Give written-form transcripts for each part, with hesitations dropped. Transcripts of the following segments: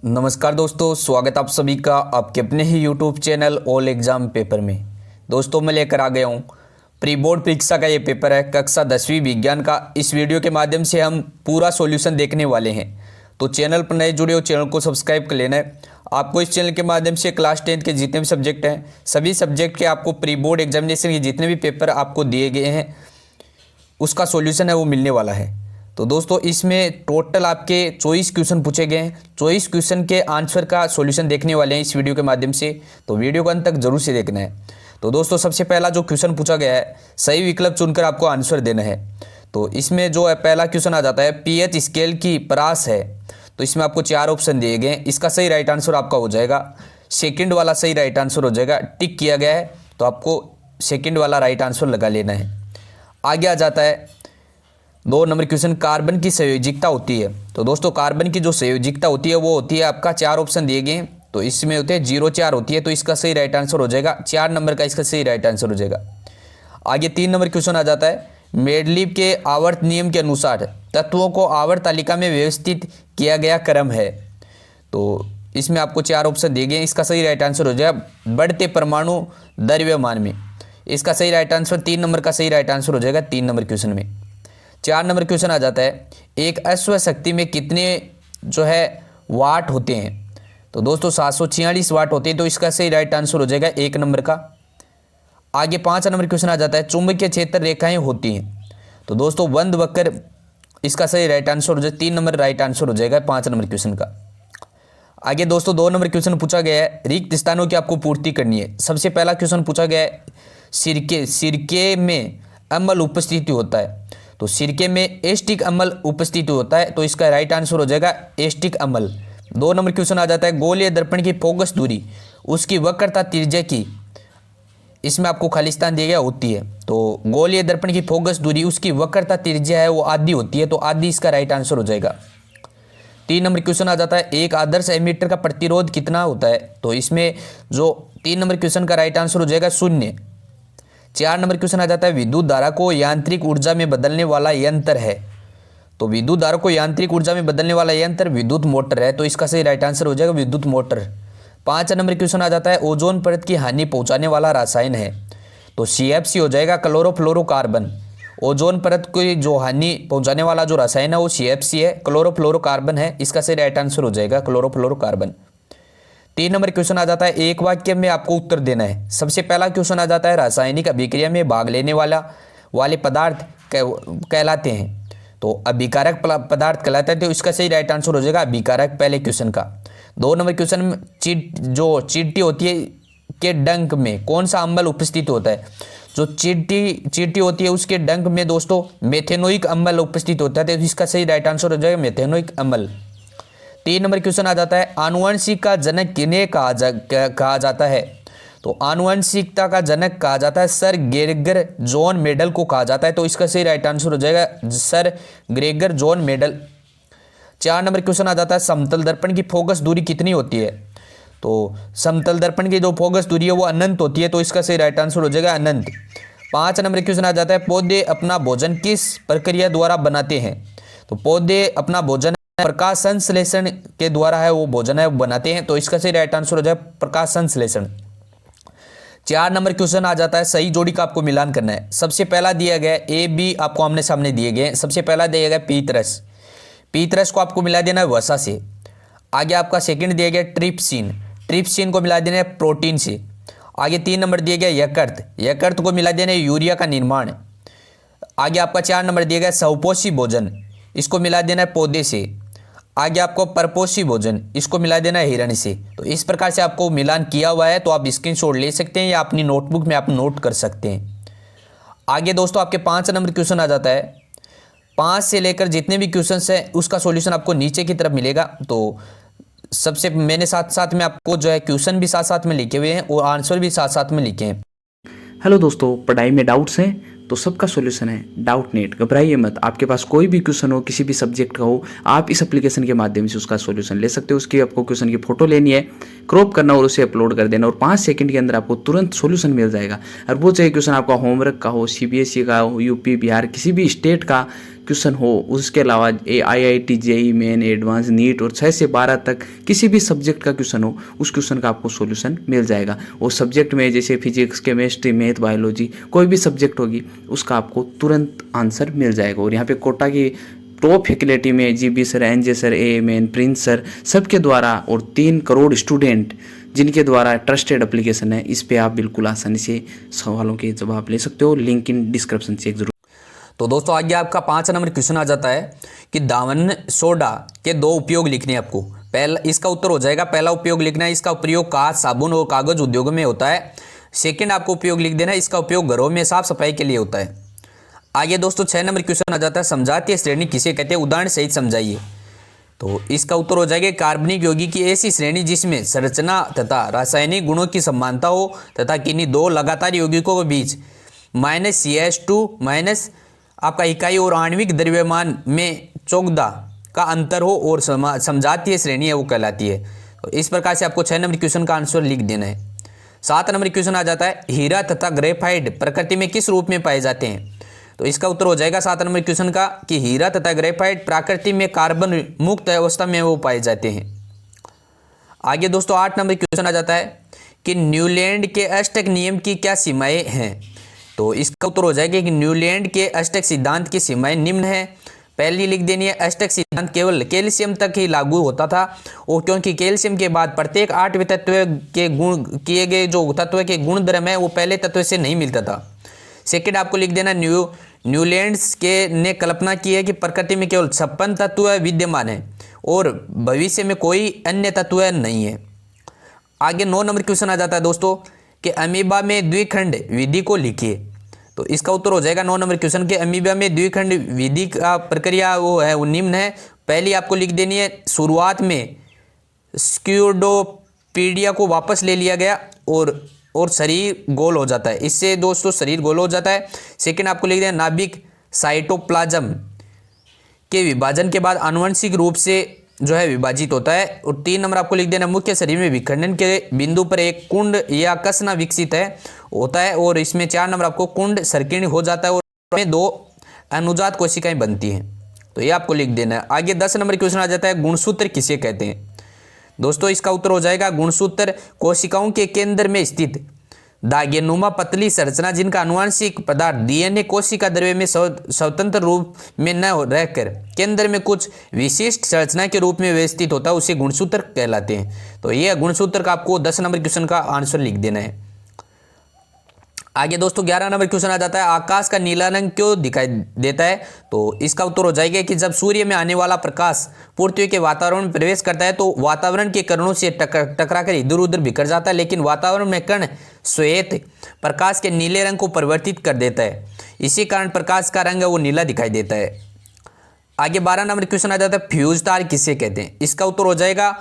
नमस्कार दोस्तों, स्वागत आप सभी का आपके अपने ही YouTube channel all exam paper में। दोस्तों मैं लेकर आ गया हूँ प्री बोर्ड परीक्षा का ये पेपर है कक्षा 10वीं विज्ञान का। इस वीडियो के माध्यम से हम पूरा सॉल्यूशन देखने वाले हैं। तो चैनल पर नए जुड़े हो चैनल को सब्सक्राइब कर लेना है। आपको इस चैनल के माध्यम से क्लास 10 के जितने भी सब्जेक्ट हैं सभी सब्जेक्ट के आपको प्री बोर्ड एग्जामिनेशन के जितने भी पेपर आपको दिए गए हैं उसका सॉल्यूशन है वो मिलने वाला है। तो दोस्तों इसमें टोटल आपके 24 क्वेश्चन पूछे गए हैं। 24 क्वेश्चन के आंसर का सॉल्यूशन देखने वाले हैं इस वीडियो के माध्यम से, तो वीडियो को अंत तक जरूर से देखना है। तो दोस्तों सबसे पहला जो क्वेश्चन पूछा गया है सही विकल्प चुनकर आपको आंसर देना है। तो इसमें जो है पहला क्वेश्चन आ जाता है पीएच स्केल की परास है। तो इसमें आपको 4 ऑप्शन दिए गए हैं, इसका सही राइट आंसर आपका हो जाएगा सेकंड वाला सही राइट आंसर हो जाएगा। टिक किया गया है तो आपको सेकंड वाला राइट आंसर लगा लेना है। आगे आ जाता है 2 नंबर क्वेश्चन, कार्बन की संयोजिकता होती है। तो दोस्तों कार्बन की जो संयोजिकता होती है वो होती है आपका 4 ऑप्शन दिए गए हैं, तो इसमें होते हैं 0-4 होती है, तो इसका सही राइट आंसर हो जाएगा 4 नंबर का इसका सही राइट आंसर हो जाएगा। आगे 3 नंबर क्वेश्चन आ जाता है मेंडलीव के आवर्त नियम के अनुसार तत्वों को आवर्त तालिका में व्यवस्थित किया गया क्रम है। तो इसमें आपको 4 ऑप्शन दिए गए हैं, इसका सही राइट आंसर हो जाएगा बढ़ते परमाणु द्रव्यमान में। इसका सही राइट आंसर 3 नंबर का सही राइट आंसर हो जाएगा 3 नंबर क्वेश्चन में। 4 नंबर क्वेश्चन आ जाता है एक अश्व शक्ति में कितने जो है वाट होते हैं। तो दोस्तों 746 वाट होते हैं, तो इसका सही राइट आंसर हो जाएगा 1 नंबर का। आगे 5 नंबर क्वेश्चन आ जाता है चुंबकीय क्षेत्र रेखाएं होती हैं। तो दोस्तों बंद वक्र इसका सही राइट आंसर हो जाएगा 3 नंबर राइट आंसर हो जाएगा 5 नंबर क्वेश्चन का। आगे दोस्तों 2 नंबर क्वेश्चन पूछा गया है रिक्त स्थानों की आपको पूर्ति करनी है। सबसे पहला क्वेश्चन पूछा गया है सिरके में अम्ल उपस्थिति होता है। तो सिरके में एस्टिक अम्ल उपस्थित होता है, तो इसका राइट आंसर हो जाएगा एस्टिक अम्ल। 2 नंबर क्वेश्चन आ जाता है गोलीय दर्पण की फोकस दूरी उसकी वक्रता त्रिज्या की, इसमें आपको खालिस्तान दिया गया होती है। तो गोलीय दर्पण की फोकस दूरी उसकी वक्रता त्रिज्या है वो आधी होती है, तो आधी इसका राइट आंसर हो जाएगा। 3 नंबर क्वेश्चन आ जाता है एक आदर्श एमीटर का प्रतिरोध कितना होता है। तो इसमें जो 3 नंबर क्वेश्चन का राइट आंसर हो जाएगा 0। 4 नंबर क्वेश्चन आ जाता है विद्युत धारा को यांत्रिक ऊर्जा में बदलने वाला यंत्र है। तो विद्युत धारा को यांत्रिक ऊर्जा में बदलने वाला यंत्र विद्युत मोटर है, तो इसका सही राइट आंसर हो जाएगा विद्युत मोटर। 5 नंबर क्वेश्चन आ जाता है ओजोन परत की हानि पहुंचाने वाला रसायन है। तो CFC हो जाएगा क्लोरोफ्लोरोकार्बन। ओजोन परत की जो हानि पहुंचाने वाला जो रसायन है वो CFC है, क्लोरोफ्लोरोकार्बन है, इसका सही राइट आंसर हो जाएगा क्लोरोफ्लोरोकार्बन। 3 नंबर क्वेश्चन आ जाता है एक वाक्य में आपको उत्तर देना है। सबसे पहला क्वेश्चन आ जाता है रासायनिक अभिक्रिया में भाग लेने वाले पदार्थ कहलाते हैं। तो अभिकारक पदार्थ कहलाते हैं, तो इसका सही राइट आंसर हो जाएगा अभिकारक पहले क्वेश्चन का। 2 नंबर क्वेश्चन में चींटी होती है के डंक में कौन सा अम्ल उपस्थित होता है। जो चींटी होती है उसके डंक में दोस्तों मेथेनोइक अम्ल उपस्थित होता है, तो इसका सही राइट आंसर हो जाएगा मेथेनोइक अम्ल। 3 नंबर क्वेश्चन आ जाता है आनुवंशिक का जनक किन्हें कहा जाता है। तो आनुवंशिकता का जनक कहा जाता है सर ग्रेगर जॉन मेडल को कहा जाता है, तो इसका सही राइट आंसर हो जाएगा sir Gregor John Mendel. 4 number question आ जाता है समतल दर्पण की फोकस दूरी कितनी होती है। तो समतल दर्पण की जो फोकस दूरी है वो अनंत होती है, तो इसका सही राइट आंसर हो जाएगा अनंत। 5 नंबर क्वेश्चन आ जाता है पौधे अपना भोजन किस प्रक्रिया द्वारा बनाते हैं। तो पौधे अपना भोजन प्रकाश संश्लेषण के द्वारा है वो भोजन है बनाते हैं, तो इसका सही राइट आंसर हो जाए प्रकाश संश्लेषण। 4 नंबर क्वेश्चन आ जाता है सही जोड़ी का आपको मिलान करना है। सबसे पहला दिया गया AB आपको आमने सामने दिए गए। सबसे पहला दिया गया पीतरस, पीतरस को आपको मिला देना है वसा से। आगे आपका सेकंड दिया गया ट्रिप्सिन, ट्रिप्सिन को मिला देना है प्रोटीन से। आगे 3 नंबर दिया गया यकृत, यकृत को मिला देना है यूरिया का निर्माण। आगे आपका 4 नंबर दिया गया सौपोषी भोजन, इसको मिला देना है पौधे से। आगे आपको परपोषी भोजन, इसको मिला देना है हिरण से। तो इस प्रकार से आपको मिलान किया हुआ है, तो आप स्क्रीनशॉट ले सकते हैं या अपनी नोटबुक में आप नोट कर सकते हैं। आगे दोस्तों आपके 5 नंबर क्वेश्चन आ जाता है 5 से लेकर जितने भी क्वेश्चन है उसका सॉल्यूशन आपको नीचे की तरफ मिलेगा। तो सबसे मैंने साथ साथ में आपको जो है क्वेश्चन भी साथ साथ में लिखे हुए हैं और आंसर भी साथ साथ में लिखे हैं। हेलो दोस्तों, पढ़ाई में डाउट्स हैं तो सबका सॉल्यूशन है डाउट नेट। घबराइए मत, आपके पास कोई भी क्वेश्चन हो किसी भी सब्जेक्ट का हो, आप इस एप्लीकेशन के माध्यम से उसका सॉल्यूशन ले सकते हो। उसकी आपको क्वेश्चन की फोटो लेनी है, क्रॉप करना और उसे अपलोड कर देना और 5 सेकंड के अंदर आपको तुरंत सॉल्यूशन मिल जाएगा। और वो चाहे क्वेश्चन आपका होमवर्क का हो, CBSE का हो, UP बिहार किसी भी स्टेट का, क्वेश्चन हो, उसके अलावा IIT JEE Main advance NEET और 6 से 12 तक किसी भी सब्जेक्ट का क्वेश्चन हो, उस क्वेश्चन का आपको सॉल्यूशन मिल जाएगा। और सब्जेक्ट में जैसे फिजिक्स, केमिस्ट्री, मैथ, बायोलॉजी कोई भी सब्जेक्ट होगी उसका आपको तुरंत आंसर मिल जाएगा। और यहाँ पे कोटा की टॉप फैकल्टी में GB sir, NJ sir, AMN, Prince sir सबके द्वारा और 3 करोड़ स्टूडेंट जिनके द्वारा ट्रस्टेड एप्लीकेशन है, इस पे आप बिल्कुल आसानी से सवालों के जवाब ले सकते हो। लिंक इन डिस्क्रिप्शन चेक जरूर। तो दोस्तों आगे आपका 5 नंबर क्वेश्चन आ जाता है कि दावन सोडा के 2 उपयोग लिखने हैं आपको। पहला इसका उत्तर हो जाएगा, पहला उपयोग लिखना है, इसका प्रयोग कांच, साबुन और कागज उद्योग में होता है। सेकंड आपको उपयोग लिख देना है, इसका उपयोग घरों में साफ सफाई के लिए होता है। आगे दोस्तों 6 नंबर क्वेश्चन आ जाता है, समजातीय श्रेणी किसे कहते हैं, उदाहरण सहित समझाइए। तो इसका उत्तर हो जाएगा कार्बनिक यौगिक की ऐसी श्रेणी जिसमें संरचना तथा रासायनिक गुणों की समानता हो तथा किन्हीं 2 लगातार यौगिकों के बीच -CH2- आपका इकाई और आणविक द्रव्यमान में चौगुना का अंतर हो और समजातीय श्रेणी है वो कहलाती है। तो इस प्रकार से आपको 6 नंबर क्वेश्चन का आंसर लिख देना है। 7 नंबर क्वेश्चन आ जाता है, हीरा तथा ग्रेफाइट प्रकृति में किस रूप में पाए जाते हैं। तो इसका उत्तर हो जाएगा 7 नंबर क्वेश्चन का कि हीरा तथा ग्रेफाइट प्रकृति में कार्बन मुक्त अवस्था में वो पाए जाते हैं। आगे दोस्तों 8 नंबर क्वेश्चन आ जाता है कि न्यूलैंड के अष्टक नियम की क्या सीमाएं हैं। तो इसका उत्तर हो जाएगा कि न्यूलैंड के अष्टक सिद्धांत की सीमाएं निम्न है। पहली लिख देनी है, अष्टक सिद्धांत केवल कैल्शियम तक ही लागू होता था और क्योंकि कैल्शियम के बाद प्रत्येक 8वें तत्व के गुण किए गए जो तत्व के गुण धर्म है वो पहले तत्व से नहीं मिलता था। सेकेंड आपको लिख देना, न्यूलैंड्स के ने कल्पना की है कि प्रकृति में केवल 56 तत्व विद्यमान है और भविष्य में कोई अन्य तत्व नहीं है। आगे 9 नंबर क्वेश्चन आ जाता है दोस्तों कि अमीबा में द्विखंड विधि को लिखिए। तो इसका उत्तर हो जाएगा 9 नंबर क्वेश्चन के अमीबा में द्विखंड विधि का प्रक्रिया वो निम्न है। पहली आपको लिख देनी है, शुरुआत में स्क्यूडोपीडिया को वापस ले लिया गया और शरीर गोल हो जाता है, इससे दोस्तों शरीर गोल हो जाता है। सेकंड आपको लिख देना, नाभिक साइटोप्लाज्म के विभाजन के बाद आनुवंशिक रूप से जो है विभाजित होता है। और 3 नंबर आपको लिख देना, मुख्य शरीर में विखंडन के बिंदु पर एक कुंड या कसना विकसित होता है और इसमें 4 नंबर आपको कुंड संकीर्ण हो जाता है और में 2 अनुजात कोशिकाएं बनती हैं। तो ये आपको लिख देना है। आगे 10 नंबर क्वेश्चन आ जाता है, गुणसूत्र किसे कहते हैं। दोस्तों इसका उत्तर हो जाएगा, गुणसूत्र कोशिकाओं के केंद्र में स्थित दागेनुमा पतली संरचना जिनका आनुवांशिक पदार्थ DNA कोशिका द्रव्य में स्वतंत्र रूप में न रहकर केंद्र में कुछ विशिष्ट संरचना के रूप में व्यवस्थित होता है उसे गुणसूत्र कहलाते हैं। तो यह गुणसूत्र का आपको 10 नंबर क्वेश्चन का आंसर लिख देना है। आगे दोस्तों 11 नंबर क्वेश्चन आ जाता है, आकाश का नीला रंग क्यों दिखाई देता है। तो इसका उत्तर हो जाएगा कि जब सूर्य में आने वाला प्रकाश पृथ्वी के वातावरण में प्रवेश करता है तो वातावरण के कणों से टकराकर इधर उधर बिखर जाता है, लेकिन वातावरण में कण श्वेत प्रकाश के नीले रंग को परिवर्तित कर देता है, इसी कारण प्रकाश का रंग वो नीला दिखाई देता है। आगे 12 नंबर क्वेश्चन आ जाता है, फ्यूज तार किसे कहते हैं। इसका उत्तर हो जाएगा,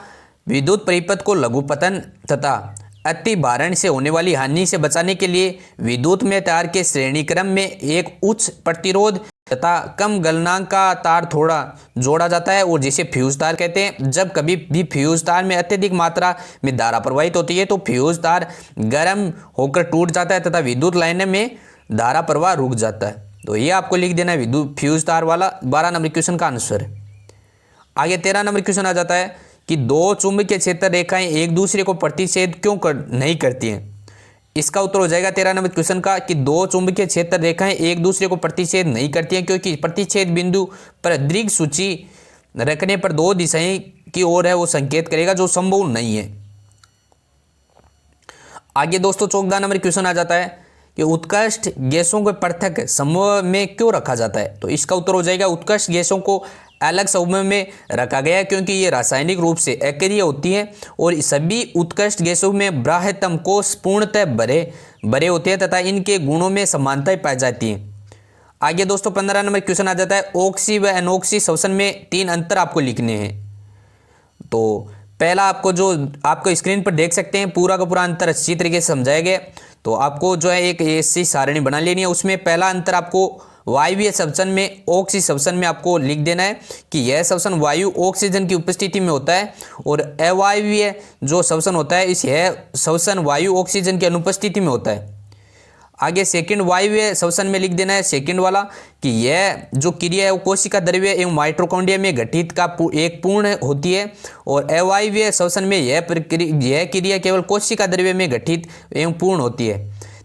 विद्युत परिपथ को लघुपतन तथा अति भारण से होने वाली हानि से बचाने के लिए विद्युत में तार के श्रेणी क्रम में एक उच्च प्रतिरोध तथा कम गलनांक का तार थोड़ा जोड़ा जाता है और जिसे फ्यूज तार कहते हैं। जब कभी भी फ्यूज तार में अत्यधिक मात्रा में धारा प्रवाहित होती है तो फ्यूज तार गर्म होकर टूट जाता है तथा विद्युत लाइन में धारा प्रवाह रुक जाता है। तो ये आपको लिख देना है विद्युत फ्यूज तार वाला 12 नंबर क्वेश्चन का आंसर। आगे 13 नंबर क्वेश्चन आ जाता है कि 2 चुंबकीय क्षेत्र रेखाएं एक दूसरे को प्रतिच्छेद क्यों नहीं करती हैं। इसका उत्तर हो जाएगा 13 नंबर क्वेश्चन का कि 2 चुंबकीय क्षेत्र रेखाएं एक दूसरे को प्रतिच्छेद नहीं करती हैं क्योंकि प्रतिच्छेद बिंदु पर दीर्घ सूची रखने पर 2 दिशाएं की ओर है वो संकेत करेगा जो संभव नहीं है। आगे दोस्तों 14 नंबर क्वेश्चन आ जाता है कि उत्कृष्ट गैसों को पृथक समूह में क्यों रखा जाता है। तो इसका उत्तर हो जाएगा, उत्कृष्ट गैसों को अलग समूह में रखा गया क्योंकि ये रासायनिक रूप से अक्रिय होती हैं और सभी उत्कृष्ट गैसों में बाह्यतम कोश पूर्णतः भरे होते हैं तथा इनके गुणों में समानताएं पाई जाती हैं। आगे दोस्तों 15 नंबर क्वेश्चन आ जाता है, ऑक्सी व अनोक्सी श्वसन में 3 अंतर आपको लिखने हैं। तो पहला आपको जो आपको स्क्रीन पर देख सकते हैं पूरा का पूरा अंतर अच्छी तरीके से समझाया गया। तो आपको जो है एक ऐसी सारणी बना लेनी है, उसमें पहला अंतर आपको वायवीय श्वसन में ऑक्सी श्वसन में आपको लिख देना है कि यह श्वसन वायु ऑक्सीजन की उपस्थिति में होता है और अवायवीय जो श्वसन होता है यह श्वसन वायु ऑक्सीजन की अनुपस्थिति में होता है। आगे सेकंड वायवीय श्वसन में लिख देना है सेकंड वाला कि यह जो क्रिया है वो कोशिका द्रव्य एवं माइटोकॉन्ड्रिया में घटित का एक पूर्ण होती है। और अवायवीय श्वसन में यह क्रिया केवल कोशिका द्रव्य में घटित एवं पूर्ण होती है।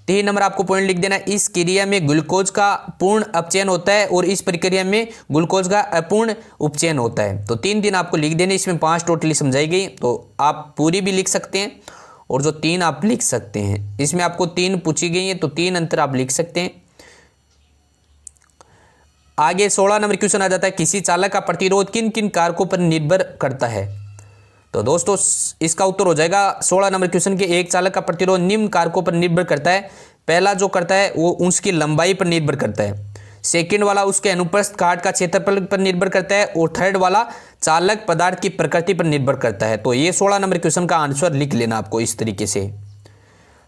3 नंबर आपको पॉइंट लिख देना है, इस क्रिया में ग्लूकोज का पूर्ण अपचयन होता है और इस प्रक्रिया में ग्लूकोज का अपूर्ण उपचयन होता है। तो 3 आपको लिख देने, इसमें 5 टोटली समझाई गई, तो आप पूरी भी लिख सकते हैं और जो 3 आप लिख सकते हैं। इसमें आपको 3 पूछी गई है तो 3 अंतर आप लिख सकते हैं। आगे 16 नंबर क्वेश्चन आ जाता है, किसी चालक का प्रतिरोध किन किन कारकों पर निर्भर करता है। तो दोस्तों इसका उत्तर हो जाएगा 16 नंबर क्वेश्चन के, एक चालक का प्रतिरोध निम्न कारकों पर निर्भर करता है। पहला जो करता है वो उसकी लंबाई पर निर्भर करता है, सेकंड वाला उसके अनुप्रस्थ काट का क्षेत्रफल पर निर्भर करता है और थर्ड वाला चालक पदार्थ की प्रकृति पर निर्भर करता है। तो ये 16 नंबर क्वेश्चन का आंसर लिख लेना आपको इस तरीके से।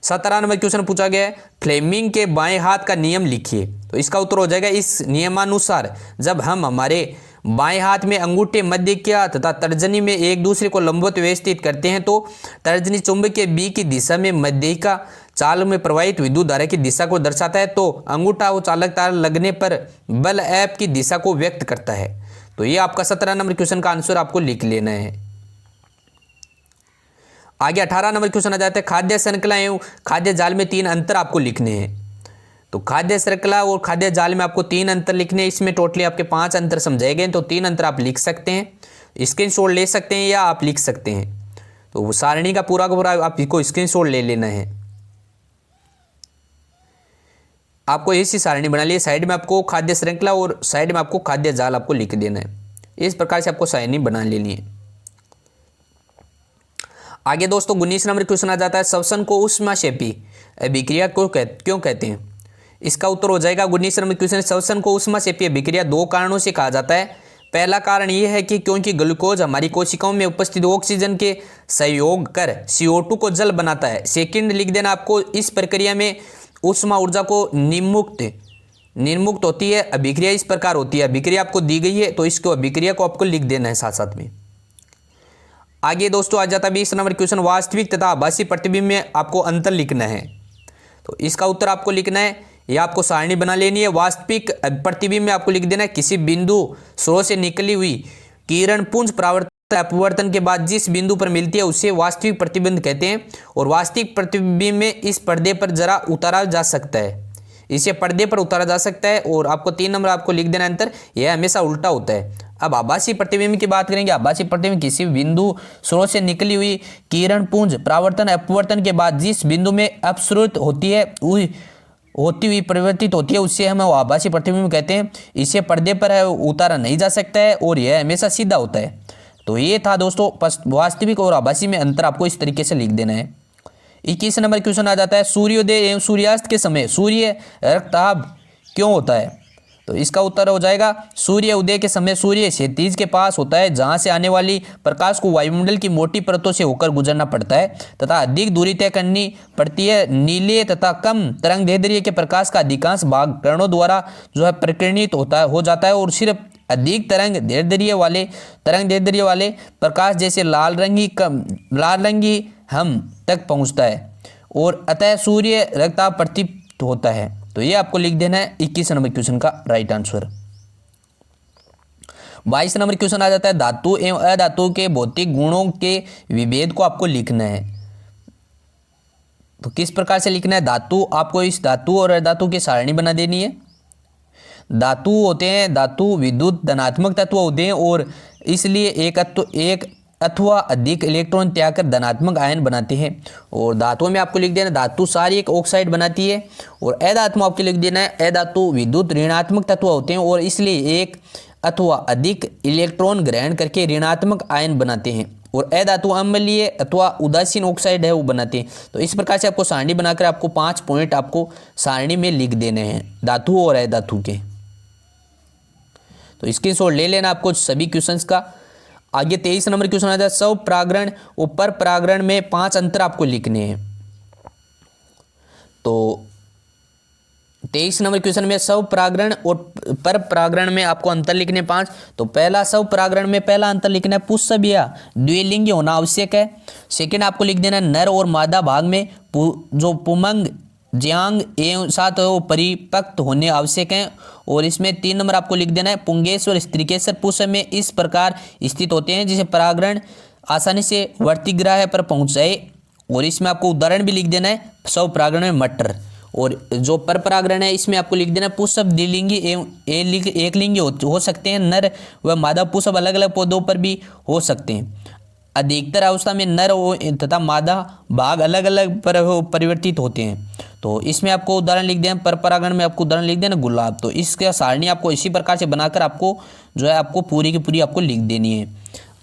17 नंबर क्वेश्चन पूछा गया है, फ्लेमिंग के बाएं हाथ का नियम लिखिए। तो इसका उत्तर हो जाएगा, इस नियमानुसार जब हम हमारे बाएं हाथ में अंगूठे मध्य क्या तथा तर्जनी में एक दूसरे को लंबवत व्यवस्थित करते हैं तो तर्जनी चुंबकीय बी की दिशा में मध्यिका चाल में प्रवाहित विद्युत धारा की दिशा को दर्शाता है, तो अंगूठा और चालक तार लगने पर बल F की दिशा को व्यक्त करता है। तो ये आपका 17 नंबर क्वेश्चन का आंसर आपको लिख लेना है। आगे 18 नंबर क्वेश्चन आ जाता है, खाद्य श्रृंखला एवं खाद्य जाल में 3 अंतर आपको लिखने हैं। तो खाद्य श्रृंखला और खाद्य जाल में आपको 3 अंतर लिखने हैं। इसमें टोटली आपके 5 अंतर समझाए गए, तो 3 अंतर आप लिख सकते हैं, स्क्रीनशॉट ले सकते हैं या आप लिख सकते हैं। तो वो सारणी का पूरा आपको स्क्रीनशॉट ले लेना है। आपको ऐसी सारणी बना ली, साइड में आपको खाद्य श्रृंखला और साइड में आपको खाद्य जाल आपको लिख देना है। इस प्रकार से आपको सारणी बना लेनी है। आगे दोस्तों 19 नंबर क्वेश्चन आ जाता है, श्वसन को ऊष्माक्षेपी अभिक्रिया क्यों कहते हैं। इसका उत्तर हो जाएगा 19 नंबर क्वेश्चन, श्वसन को ऊष्माक्षेपी अभिक्रिया 2 कारणों से कहा जाता है। पहला कारण यह है कि क्योंकि ग्लूकोज हमारी कोशिकाओं में उपस्थित ऑक्सीजन के सहयोग कर CO2 को जल बनाता है। सेकंड लिख देना आपको, इस प्रक्रिया में ऊष्मा ऊर्जा को निर्मुक्त होती है। अभिक्रिया इस प्रकार होती है, अभिक्रिया आपको दी गई है तो इसको अभिक्रिया को आपको लिख देना है साथ साथ में। आगे दोस्तों आ जाता है 20 नंबर क्वेश्चन, वास्तविक तथा आभासी प्रतिबिंब में आपको अंतर लिखना है। तो इसका उत्तर आपको लिखना है, यह आपको सारणी बना लेनी है। वास्तविक प्रतिबिंब में आपको लिख देना है, किसी बिंदु स्रोत से निकली हुई किरण पुंज अपवर्तन के बाद जिस बिंदु पर मिलती है उसे वास्तविक प्रतिबिंब कहते हैं। और वास्तविक प्रतिबिंब में इस पर्दे पर जरा उतारा जा सकता है, इसे पर्दे पर उतारा जा सकता है। और आपको 3 नंबर आपको लिख देना अंतर, यह हमेशा उल्टा होता है। अब आभासी प्रतिबिंब की बात करेंगे। आभासी प्रतिबिंब किसी बिंदु स्रोत से निकली हुई किरण पुंज अपवर्तन के बाद जिस बिंदु में अपसृत होती हुई परिवर्तित होती है उससे हम आभासी प्रतिबिंब कहते हैं। इसे पर्दे पर उतारा नहीं जा सकता है और यह हमेशा सीधा होता है। तो ये था दोस्तों वास्तविक और आभासी में अंतर, आपको इस तरीके से लिख देना है। 21 नंबर क्वेश्चन आ जाता है, सूर्योदय एवं सूर्यास्त के समय सूर्य रक्तताप क्यों होता है। तो इसका उत्तर हो जाएगा, सूर्य उदय के समय सूर्य क्षितिज के पास होता है जहां से आने वाली प्रकाश को वायुमंडल की मोटी परतों से होकर गुजरना पड़ता है तथा अधिक दूरी तय करनी पड़ती है। नीले तथा कम तरंगदैर्ध्य के प्रकाश का अधिकांश भाग किरणों द्वारा जो है प्रकीर्णित हो जाता है और सिर्फ अधिक तरंगदैर्ध्य वाले प्रकाश जैसे लाल रंगी हम तक पहुंचता है और अतः सूर्य रक्तताप प्रतीत होता है। तो ये आपको लिख देना है 21 नंबर क्वेश्चन का राइट आंसर। 22 नंबर क्वेश्चन आ जाता है, धातु एवं अधातु के भौतिक गुणों के विभेद को आपको लिखना है। तो किस प्रकार से लिखना है, धातु आपको इस धातु और अधातु की सारणी बना देनी है। धातु होते हैं, धातु विद्युत धनात्मक तत्व होते हैं और इसलिए एक अथवा अधिक इलेक्ट्रॉन त्याग कर धनात्मक आयन बनाते हैं। और धातुओं में आपको लिख देना, धातु सारी एक ऑक्साइड बनाती है। और अधातु आपको लिख देना है, अधातु विद्युत ऋणात्मक तत्व होते हैं और इसलिए एक अथवा अधिक इलेक्ट्रॉन ग्रहण करके ऋणात्मक आयन बनाते हैं। और अधातु अम्लीय अथवा उदासीन ऑक्साइड है वो बनाते हैं। तो इस प्रकार से आपको सारणी बनाकर आपको 5 पॉइंट आपको सारणी में लिख देने हैं धातु और अधातु के। तो स्क्रीनशॉट ले लेना आपको सभी क्वेश्चंस का। आगे 23 नंबर क्वेश्चन आ जाए, स्व परागण और पर परागण में 5 अंतर आपको लिखने हैं। तो 23 नंबर क्वेश्चन में स्व परागण और पर परागण में आपको अंतर लिखने 5। तो पहला स्व परागण में पहला अंतर लिखना है, पुष्प या द्विलिंगी होना आवश्यक है। सेकंड आपको लिख देना नर और मादा भाग में जो पुमंग ज्यांग एवं साथ वो परिपक्व होने आवश्यक हैं। और इसमें 3 नंबर आपको लिख देना है, पुंगेश्वर स्त्रीकेसर पुष्प में इस प्रकार स्थित होते हैं जिसे परागण आसानी से वर्तिग्राह पर पहुंच जाए। और इसमें आपको उदाहरण भी लिख देना है, स्व परागण में मटर। और जो पर परागण है इसमें आपको लिख देना पुष्प द्विलिंगी एवं एकलिंगी हो सकते हैं। नर व मादा पुष्प अलग अलग पौधों पर भी हो सकते हैं। अधिकतर अवस्था में नर तथा मादा भाग अलग अलग परिवर्तित होते हैं। तो इसमें आपको उदाहरण लिख देना, पर परागण में आपको उदाहरण लिख देना गुलाब। तो इसका सारणी आपको इसी प्रकार से बनाकर आपको जो है आपको पूरी की पूरी आपको लिख देनी है।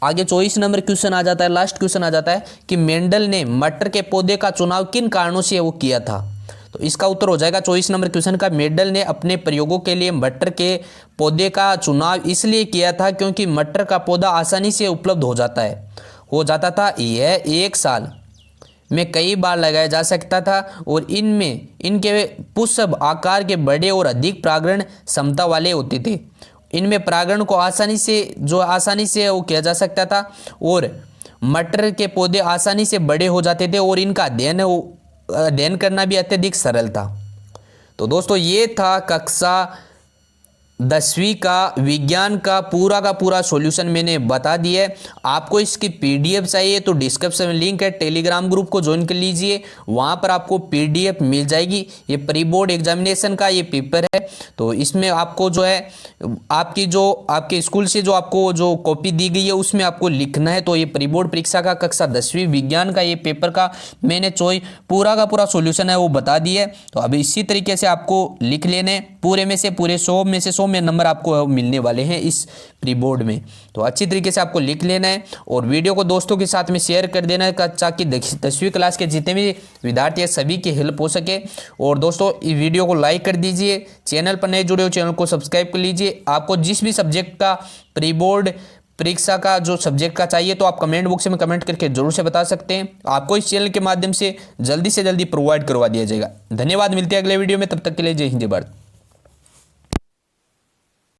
आगे 24 नंबर क्वेश्चन आ जाता है, लास्ट क्वेश्चन आ जाता है कि मेंडल ने मटर के पौधे का चुनाव किन कारणों से वो किया था। तो इसका उत्तर हो जाएगा 24 नंबर क्वेश्चन का, मेंडल ने अपने प्रयोगों के लिए मटर के पौधे का चुनाव इसलिए किया था क्योंकि मटर का पौधा आसानी से उपलब्ध हो जाता था। यह एक साल में कई बार लगाया जा सकता था और इनके पुष्प आकार के बड़े और अधिक परागण क्षमता वाले होते थे। इनमें परागण को आसानी से वो किया जा सकता था और मटर के पौधे आसानी से बड़े हो जाते थे और इनका अध्ययन करना भी अत्यधिक सरल था। तो दोस्तों ये था कक्षा 10वीं का विज्ञान का पूरा सॉल्यूशन मैंने बता दिया है। आपको इसकी पीडीएफ चाहिए तो डिस्क्रिप्शन में लिंक है, टेलीग्राम ग्रुप को ज्वाइन कर लीजिए, वहाँ पर आपको पीडीएफ मिल जाएगी। ये प्री बोर्ड एग्जामिनेशन का ये पेपर है। तो इसमें आपको जो है आपके स्कूल से जो आपको जो कॉपी दी गई है उसमें आपको लिखना है। तो ये प्री बोर्ड परीक्षा का कक्षा 10वीं विज्ञान का ये पेपर का मैंने पूरा सॉल्यूशन है वो बता दिया है। तो अभी इसी तरीके से आपको लिख लेने, पूरे 100 में से 100 में नंबर आपको मिलने वाले हैं इस प्री बोर्ड में। तो अच्छी तरीके से आपको लिख लेना है और वीडियो को दोस्तों के साथ में शेयर कर देना है ताकि 10वीं क्लास के जितने भी विद्यार्थी हैं सभी की हेल्प हो सके। और दोस्तों इस वीडियो को लाइक कर दीजिए, चैनल पर नए जुड़े हो चैनल को सब्सक्राइब कर लीजिए। आपको जिस भी सब्जेक्ट का प्री बोर्ड परीक्षा का जो सब्जेक्ट का चाहिए तो आप कमेंट बॉक्स में कमेंट करके जरूर से बता सकते हैं। आपको इस चैनल के माध्यम से जल्दी प्रोवाइड करवा दिया जाएगा। धन्यवाद, मिलते हैं अगले वीडियो में, तब तक के लिए जय हिंद जय भारत।